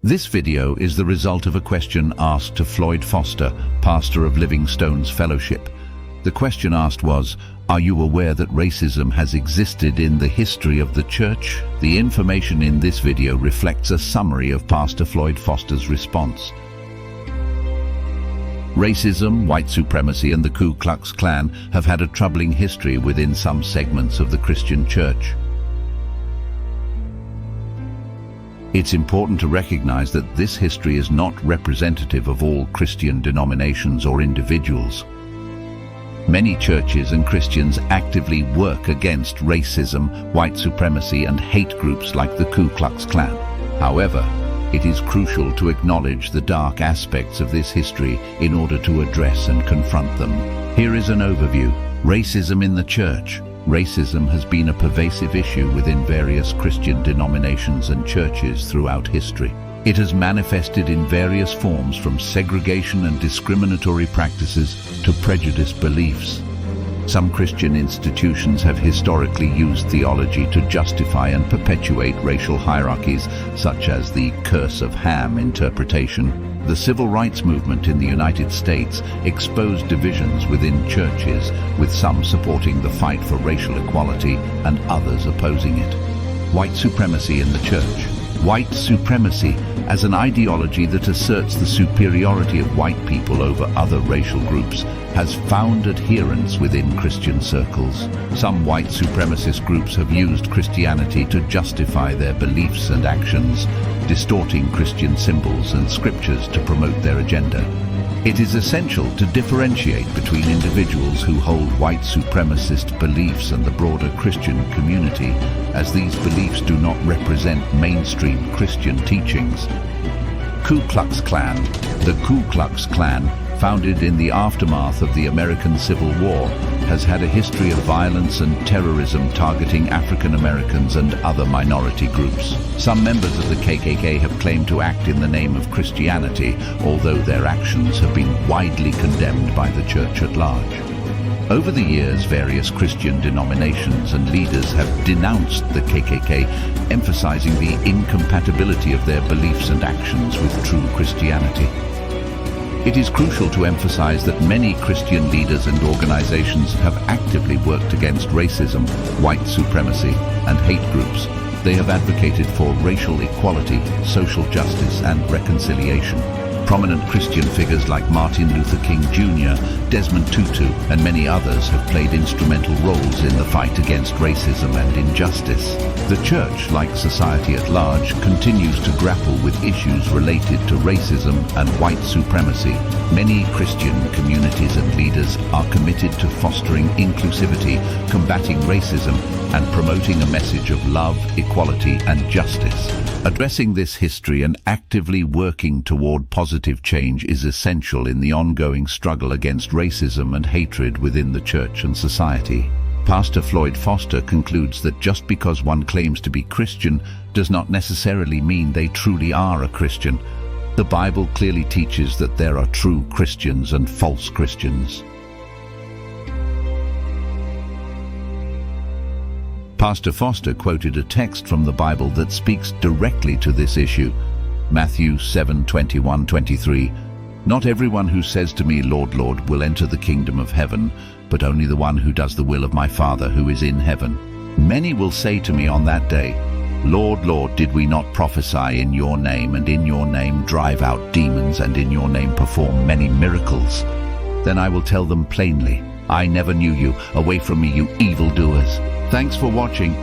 This video is the result of a question asked to Floyd Foster, pastor of Living Stones Fellowship. The question asked was, "Are you aware that racism has existed in the history of the church?" The information in this video reflects a summary of Pastor Floyd Foster's response. Racism, white supremacy, and the Ku Klux Klan have had a troubling history within some segments of the Christian church. It's important to recognize that this history is not representative of all Christian denominations or individuals. Many churches and Christians actively work against racism, white supremacy, and hate groups like the Ku Klux Klan. However, it is crucial to acknowledge the dark aspects of this history in order to address and confront them. Here is an overview. Racism in the church. Racism has been a pervasive issue within various Christian denominations and churches throughout history. It has manifested in various forms, from segregation and discriminatory practices to prejudiced beliefs. Some Christian institutions have historically used theology to justify and perpetuate racial hierarchies, such as the curse of Ham interpretation. The civil rights movement in the United States exposed divisions within churches, with some supporting the fight for racial equality and others opposing it. White supremacy in the church. White supremacy, as an ideology that asserts the superiority of white people over other racial groups, has found adherents within Christian circles. Some white supremacist groups have used Christianity to justify their beliefs and actions, distorting Christian symbols and scriptures to promote their agenda. It is essential to differentiate between individuals who hold white supremacist beliefs and the broader Christian community, as these beliefs do not represent mainstream Christian teachings. Ku Klux Klan. The Ku Klux Klan, founded in the aftermath of the American Civil War, has had a history of violence and terrorism targeting African Americans and other minority groups. Some members of the KKK have claimed to act in the name of Christianity, although their actions have been widely condemned by the church at large. Over the years, various Christian denominations and leaders have denounced the KKK, emphasizing the incompatibility of their beliefs and actions with true Christianity. It is crucial to emphasize that many Christian leaders and organizations have actively worked against racism, white supremacy, and hate groups. They have advocated for racial equality, social justice, and reconciliation. Prominent Christian figures like Martin Luther King Jr., Desmond Tutu, and many others have played instrumental roles in the fight against racism and injustice. The church, like society at large, continues to grapple with issues related to racism and white supremacy. Many Christian communities and leaders are committed to fostering inclusivity, combating racism, and promoting a message of love, equality, and justice. Addressing this history and actively working toward positive change is essential in the ongoing struggle against racism and hatred within the church and society. Pastor Floyd Foster concludes that just because one claims to be Christian does not necessarily mean they truly are a Christian. The Bible clearly teaches that there are true Christians and false Christians. Pastor Foster quoted a text from the Bible that speaks directly to this issue. Matthew 7:21-23. "Not everyone who says to me, 'Lord, Lord,' will enter the kingdom of heaven, but only the one who does the will of my Father who is in heaven. Many will say to me on that day, 'Lord, Lord, did we not prophesy in your name, and in your name drive out demons, and in your name perform many miracles?' Then I will tell them plainly, 'I never knew you. Away from me, you evildoers.'" Thanks for watching.